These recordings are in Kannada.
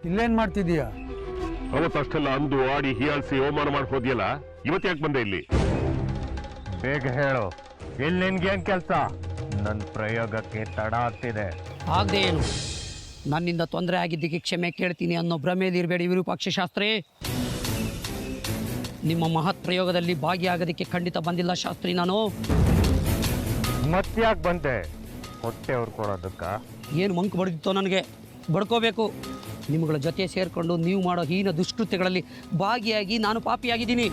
ಇಲ್ಲೇನ್ ಮಾಡ್ತಿದೀಯ? ಅವತ್ತಷ್ಟೆಲ್ಲ ಅಂದು ಆಡಿ ಹೀಯಾಳಿಸಿ ಅವಮಾನ ಮಾಡಿ ಹೋದ್ಯಲ್ಲ, ಇವತ್ತು ಯಾಕೆ ಬಂದೆ ಇಲ್ಲಿ? ಬೇಗ ಹೇಳು, ಇಲ್ಲಿ ನಿನ್ಗೇನ್ ಕೆಲಸ? ನನ್ನ ಪ್ರಯೋಗಕ್ಕೆ ತಡ ಆಗ್ತಿದೆ. ಆಗದೆ ಏನು, ನನ್ನಿಂದ ತೊಂದರೆ ಆಗಿದ್ದಕ್ಕೆ ಕ್ಷಮೆ ಕೇಳ್ತೀನಿ ಅನ್ನೋ ಭ್ರಮೆಯಲ್ಲಿ ಇರಬೇಡಿ ವಿರೂಪಾಕ್ಷ ಶಾಸ್ತ್ರಿ. ನಿಮ್ಮ ಮಹತ್ ಪ್ರಯೋಗದಲ್ಲಿ ಭಾಗಿಯಾಗೋದಕ್ಕೆ ಖಂಡಿತ ಬಂದಿಲ್ಲ ಶಾಸ್ತ್ರಿ ನಾನು. ಮತ್ತ್ಯಾಕೆ ಬಂದೆ? ಹೊಟ್ಟೆ ಕೊಡೋದಕ್ಕ? ಏನು ಮಂಕು ಬಡ್ದಿತ್ತೋ ನನಗೆ, ಬಡ್ಕೋಬೇಕು. ನಿಮ್ಮಗಳ ಜೊತೆ ಸೇರಿಕೊಂಡು ನೀವು ಮಾಡೋ ಹೀನ ದುಷ್ಕೃತ್ಯಗಳಲ್ಲಿ ಭಾಗಿಯಾಗಿ ನಾನು ಪಾಪಿಯಾಗಿದ್ದೀನಿ.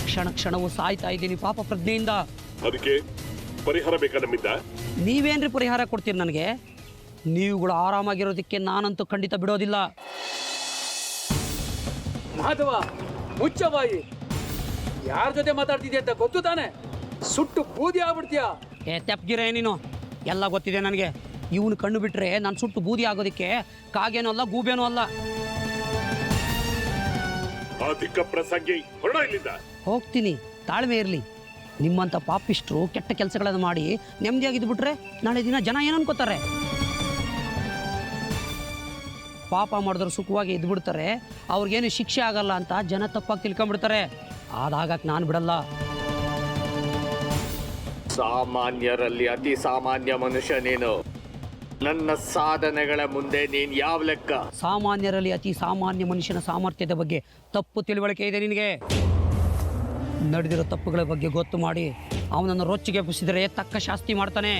ಕ್ಷಣ ಕ್ಷಣವೂ ಸಾಯ್ತಾ ಇದ್ದೀನಿ ಪಾಪ ಪ್ರಜ್ಞೆಯಿಂದ. ಅದಕ್ಕೆ ಪರಿಹಾರ ಬೇಕಾ ನಮ್ಮಿಂದ? ನೀವೇನ್ರಿ ಪರಿಹಾರ ಕೊಡ್ತೀರಿ ನನಗೆ? ನೀವುಗಳು ಆರಾಮಾಗಿರೋದಕ್ಕೆ ನಾನಂತೂ ಖಂಡಿತ ಬಿಡೋದಿಲ್ಲ. ಮಾಧವ, ಮುಚ್ಚಬಾಯಿ. ಯಾರ ಜೊತೆ ಮಾತಾಡ್ತಿದ್ಯಾ ಅಂತ ಗೊತ್ತು ತಾನೆ? ಸುಟ್ಟು ಬೂದಿ ಆಗ್ಬಿಡ್ತೀಯಾ? ತೆಪ್ಗಿರೇ ನೀನು, ಎಲ್ಲ ಗೊತ್ತಿದೆ ನನಗೆ. ಇವನು ಕಣ್ಣು ಬಿಟ್ಟರೆ ನಾನು ಸುಟ್ಟು ಬೂದಿ ಆಗೋದಕ್ಕೆ ಕಾಗೇನೂ ಅಲ್ಲ, ಗೂಬೇನೂ ಅಲ್ಲ. ಹೋಗ್ತೀನಿ, ತಾಳ್ಮೆ ಇರಲಿ. ನಿಮ್ಮಂಥ ಪಾಪಿಷ್ಟರು ಕೆಟ್ಟ ಕೆಲಸಗಳನ್ನು ಮಾಡಿ ನೆಮ್ಮದಿಯಾಗಿದ್ದು ಬಿಟ್ರೆ ನಾಳೆ ದಿನ ಜನ ಏನು ಅನ್ಕೋತಾರೆ? ಪಾಪ ಮಾಡಿದ್ರು ಸುಖವಾಗಿ ಇದ್ದು ಬಿಡ್ತಾರೆ, ಅವ್ರಿಗೇನು ಶಿಕ್ಷೆ ಆಗಲ್ಲ ಅಂತ ಜನ ತಪ್ಪಾಗಿ ತಿಳ್ಕೊಂಡ್ಬಿಡ್ತಾರೆ. ಅದಾಗಕ್ಕೆ ನಾನು ಬಿಡಲ್ಲ. ಸಾಮಾನ್ಯರಲ್ಲಿ ಅತಿ ಸಾಮಾನ್ಯ ಮನುಷ್ಯ ನೀನು. ನನ್ನ ಸಾಧನೆಗಳ ಮುಂದೆ ನೀನು ಯಾವ ಲೆಕ್ಕ? ಸಾಮಾನ್ಯರಲ್ಲಿ ಅತಿ ಸಾಮಾನ್ಯ ಮನುಷ್ಯನ ಸಾಮರ್ಥ್ಯದ ಬಗ್ಗೆ ತಪ್ಪು ತಿಳುವಳಿಕೆ ಇದೆ ನಿನಗೆ. ನಡೆದಿರೋ ತಪ್ಪುಗಳ ಬಗ್ಗೆ ಗೊತ್ತು ಮಾಡಿ ಅವನನ್ನು ರೊಚ್ಚಿಗೆ ಎಬ್ಬಿಸಿದರೆ ತಕ್ಕ ಶಾಸ್ತಿ ಮಾಡ್ತಾನೆ.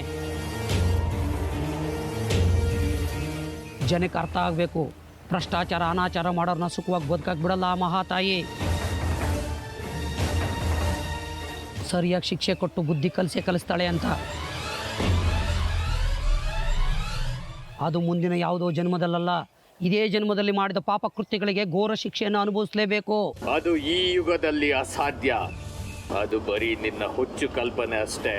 ಜನಕ್ಕೆ ಅರ್ಥ ಆಗಬೇಕು, ಭ್ರಷ್ಟಾಚಾರ ಅನಾಚಾರ ಮಾಡೋರನ್ನ ಸುಖವಾಗಿ ಬದುಕಾಕ್ ಬಿಡಲ್ಲ ಆ ಮಹಾತಾಯಿ. ಸರಿಯಾಗಿ ಶಿಕ್ಷೆ ಕೊಟ್ಟು ಬುದ್ಧಿ ಕಲಿಸ್ತಾಳೆ ಅಂತ. ಅದು ಮುಂದಿನ ಯಾವುದೋ ಜನ್ಮದಲ್ಲ, ಇದೇ ಜನ್ಮದಲ್ಲಿ ಮಾಡಿದ ಪಾಪ ಕೃತ್ಯಗಳಿಗೆ ಘೋರ ಶಿಕ್ಷೆಯನ್ನು ಅನುಭವಿಸಲೇಬೇಕು. ಅದು ಈ ಯುಗದಲ್ಲಿ ಅಸಾಧ್ಯ. ಅದು ಬರೀ ನಿನ್ನ ಹುಚ್ಚು ಕಲ್ಪನೆ ಅಷ್ಟೇ.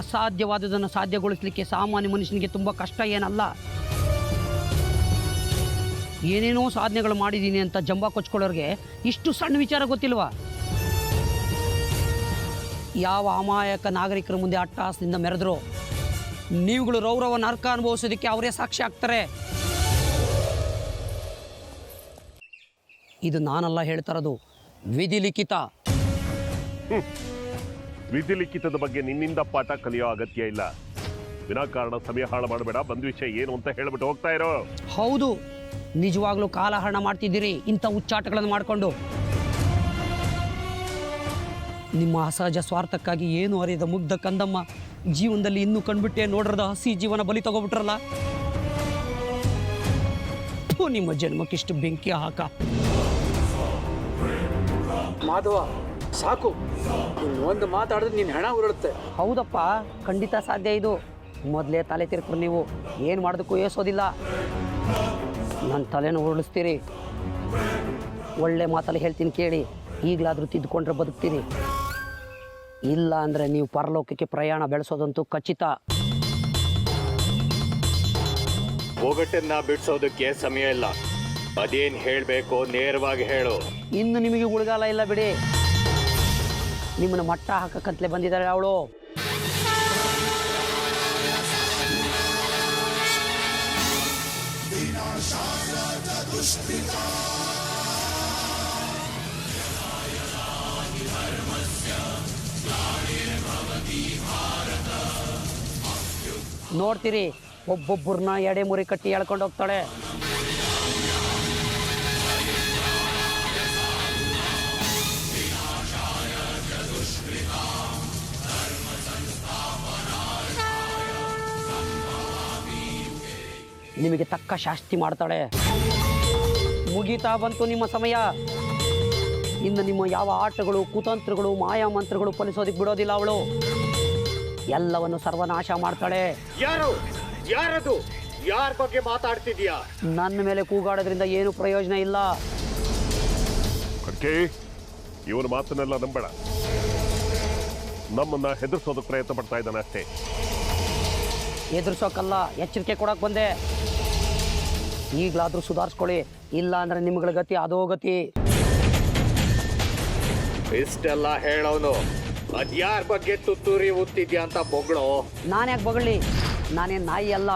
ಅಸಾಧ್ಯವಾದುದನ್ನು ಸಾಧ್ಯಗೊಳಿಸಲಿಕ್ಕೆ ಸಾಮಾನ್ಯ ಮನುಷ್ಯನಿಗೆ ತುಂಬ ಕಷ್ಟ ಏನಲ್ಲ. ಏನೇನೋ ಸಾಧನೆಗಳು ಮಾಡಿದ್ದೀನಿ ಅಂತ ಜಂಬ ಕೊಚ್ಕೊಳ್ಳೋರಿಗೆ ಇಷ್ಟು ಸಣ್ಣ ವಿಚಾರ ಗೊತ್ತಿಲ್ವಾ? ಯಾವ ಅಮಾಯಕ ನಾಗರಿಕರ ಮುಂದೆ ಅಟ್ಟಹಾಸದಿಂದ ಮೆರೆದ್ರು ನೀವುಗಳು ರೌರವ ನರಕ ಅನುಭವಿಸೋದಕ್ಕೆ ಅವರೇ ಸಾಕ್ಷಿ ಆಗ್ತಾರೆ. ಇದು ನಾನಲ್ಲ ಹೇಳ್ತಾರದು, ವಿಧಿ ಲಿಖಿತ. ವಿಧಿ ಲಿಖಿತದ ಬಗ್ಗೆ ನಿನ್ನಿಂದ ಪಾಠ ಕಲಿಯೋ ಅಗತ್ಯ ಇಲ್ಲ. ವಿನಾಕಾರಣ ಸಮಯ ಹಾಳು ಮಾಡಬೇಡ. ಬಂದ ವಿಷಯ ಏನು ಅಂತ ಹೇಳ್ಬಿಟ್ಟು ಹೋಗ್ತಾ ಇರೋ. ಹೌದು, ನಿಜವಾಗ್ಲೂ ಕಾಲಹರಣ ಮಾಡ್ತಿದ್ದೀರಿ ಇಂಥ ಹುಚ್ಚಾಟಗಳನ್ನು ಮಾಡಿಕೊಂಡು. ನಿಮ್ಮ ಅಸಹಜ ಸ್ವಾರ್ಥಕ್ಕಾಗಿ ಏನು ಅರಿಯದ ಮುಗ್ಧ ಕಂದಮ್ಮ ಜೀವನದಲ್ಲಿ ಇನ್ನೂ ಕಂಡ್ಬಿಟ್ಟೆ ನೋಡ್ರದ ಹಸಿ ಜೀವನ ಬಲಿ ತಗೋಬಿಟ್ರಲ್ಲ. ನಿಮ್ಮ ಜನ್ಮಕ್ಕಿಷ್ಟು ಬೆಂಕಿ ಹಾಕ. ಮಾಧವ, ಸಾಕು. ಇನ್ನೊಂದು ಮಾತಾಡಿದ್ರೆ ನೀನು ಹೆಣ ಉರುಳುತ್ತೆ. ಹೌದಪ್ಪ, ಖಂಡಿತ ಸಾಧ್ಯ ಇದು. ಮೊದಲೇ ತಲೆ ತಿರ್ಕೊಂಡು ನೀವು ಏನು ಮಾಡೋದಕ್ಕೂ ಏಸೋದಿಲ್ಲ. ನನ್ನ ತಲೆನೂ ಉರುಳಿಸ್ತೀರಿ. ಒಳ್ಳೆ ಮಾತಲ್ಲಿ ಹೇಳ್ತೀನಿ ಕೇಳಿ, ಈಗಲಾದರೂ ತಿದ್ದುಕೊಂಡ್ರೆ ಬದುಕ್ತೀನಿ. ಇಲ್ಲ ಅಂದರೆ ನೀವು ಪರಲೋಕಕ್ಕೆ ಪ್ರಯಾಣ ಬೆಳೆಸೋದಂತೂ ಖಚಿತ. ಒಗಟನ್ನ ಬಿಡಿಸೋದಕ್ಕೆ ಸಮಯ ಇಲ್ಲ. ಅದೇನು ಹೇಳಬೇಕು ನೇರವಾಗಿ ಹೇಳು. ಇನ್ನು ನಿಮಗೆ ಉಳಿಗಾಲ ಇಲ್ಲ ಬಿಡಿ. ನಿಮ್ಮನ್ನು ಮಟ್ಟ ಹಾಕಕ್ಕಂತಲೇ ಬಂದಿದ್ದಾಳೆ ಅವಳು. ನೋಡ್ತೀರಿ, ಒಬ್ಬೊಬ್ಬರನ್ನ ಎಡೆ ಮುರಿ ಕಟ್ಟಿ ಎಳ್ಕೊಂಡು ಹೋಗ್ತಾಳೆ. ನಿಮಗೆ ತಕ್ಕ ಶಾಸ್ತಿ ಮಾಡ್ತಾಳೆ. ಮುಗೀತಾ ಬಂತು ನಿಮ್ಮ ಸಮಯ. ಇನ್ನು ನಿಮ್ಮ ಯಾವ ಆಟಗಳು, ಕುತಂತ್ರಗಳು, ಮಾಯಾಮಂತ್ರಗಳು ಫಲಿಸೋದಕ್ಕೆ ಬಿಡೋದಿಲ್ಲ ಅವಳು. ಎಲ್ಲವನ್ನು ಸರ್ವನಾಶ ಮಾಡ್ತಾಳೆ. ಯಾರದು? ಯಾರ ಬಗ್ಗೆ ಮಾತಾಡ್ತಿದ್ಯಾ? ನನ್ನ ಮೇಲೆ ಕೂಗಾಡೋದ್ರಿಂದ ಏನು ಪ್ರಯೋಜನ ಇಲ್ಲ. ಇವನ ಮಾತನ್ನೆಲ್ಲ ನಂಬೇಡ. ನಮ್ಮನ್ನ ಹೆದರ್ಸೋದಕ್ಕೆ ಪ್ರಯತ್ನ ಪಡ್ತಾ ಇದ್ದಾನೆ ಅಷ್ಟೇ. ಎದುರಿಸೋಕಲ್ಲ, ಎಚ್ಚರಿಕೆ ಕೊಡಕ್ಕೆ ಬಂದೆ. ಈಗಲಾದರೂ ಸುಧಾರಿಸ್ಕೊಳ್ಳಿ, ಇಲ್ಲ ಅಂದ್ರೆ ನಿಮ್ಗಳ ಗತಿ ಅದೋ ಗತಿ. ಇಷ್ಟೆಲ್ಲ ಹೇಳೋನು ಅದ್ಯಾರ ಬಗ್ಗೆ ತುತ್ತೂರಿ ಉತ್ತಿದ್ಯಾ ಅಂತ ಬೊಗಳು. ನಾನು ಯಾಕೆ ಬೊಗಳಿ? ನಾನೇನು ನಾಯಿ ಅಲ್ಲ.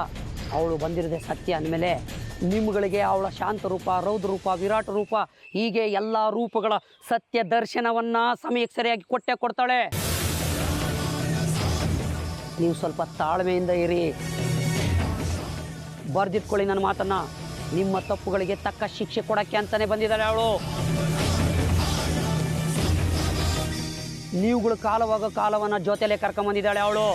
ಅವಳು ಬಂದಿರದೆ ಸತ್ಯ ಅಂದಮೇಲೆ ನಿಮ್ಗಳಿಗೆ ಅವಳ ಶಾಂತ ರೂಪ, ರೌದ್ರ ರೂಪ, ವಿರಾಟ ರೂಪ, ಹೀಗೆ ಎಲ್ಲ ರೂಪಗಳ ಸತ್ಯ ದರ್ಶನವನ್ನು ಸಮಯಕ್ಕೆ ಸರಿಯಾಗಿ ಕೊಟ್ಟೆ ಕೊಡ್ತಾಳೆ. ನೀವು ಸ್ವಲ್ಪ ತಾಳ್ಮೆಯಿಂದ ಇರಿ. ಬರ್ದಿಟ್ಕೊಳ್ಳಿ ನನ್ನ ಮಾತನ್ನು. ನಿಮ್ಮ ತಪ್ಪುಗಳಿಗೆ ತಕ್ಕ ಶಿಕ್ಷೆ ಕೊಡೋಕ್ಕೆ ಅಂತಲೇ ಬಂದಿದ್ದಾಳೆ ಅವಳು. ನೀವುಗಳು ಕಾಲವಾಗ ಕಾಲವನ್ನು ಜೊತೆಲೇ ಕರ್ಕೊಂಬಂದಿದ್ದಾಳೆ ಅವಳು.